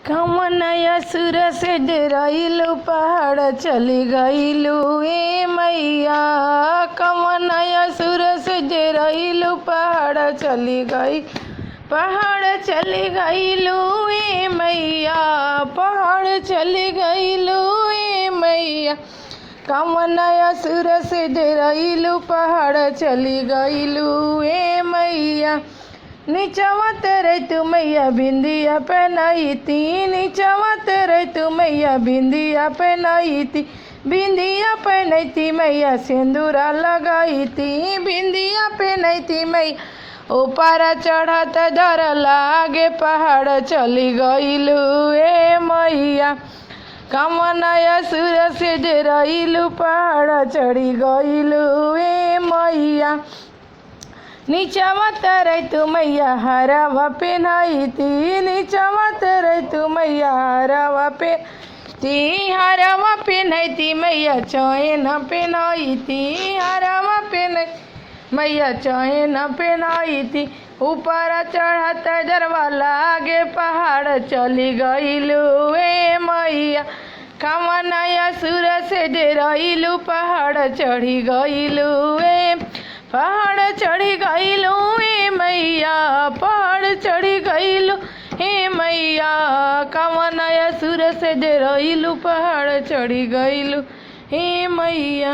कमन असुर से डराइलू पहाड़ चली गईलू ए मैया। कमन असुर से डराइलू पहाड़ चली गई, पहाड़ चली गईलू ए मैया, पहाड़ चली गईलू ए मैया। कमन असुर से डराइलू पहाड़ चली गईलू ए मैया। नीचवा तेरे तू मैया बिंदिया पहनाई थी, नीचवा तेरे तू मैया बिंदिया पहनाई थी, बिंदिया पहनाई थी मैया सिंदूरा लगाई थी, बिंदिया पहनाई थी मैया। ऊपर चढ़त डर लागे पहाड़ चली गईलू ए मैया। कमन असुर से डराइलू पहाड़ चढ़ी गईलू ए मैया। नीचवा तेरे तू मैया हरावा पहनाई थी, नीचवा तेरे तू मैया हरावा पे ती, हरावा पहनाई थी मैया चैन पहनाई थी, हरावा पहनाई मैया चैन पहनाई थी। ऊपर चढ़त डरवा लागे पहाड़ चली गईलू ए मैया। कमन असुर से डराइलू पहाड़ चढ़ी गईलू ए, पहाड़ चढ़ी गईलू ए मैया, पहाड़ चढ़ी गईलू ए मैया। कमन असुर से डराइलू पहाड़ चढ़ी गईलू ए मैया।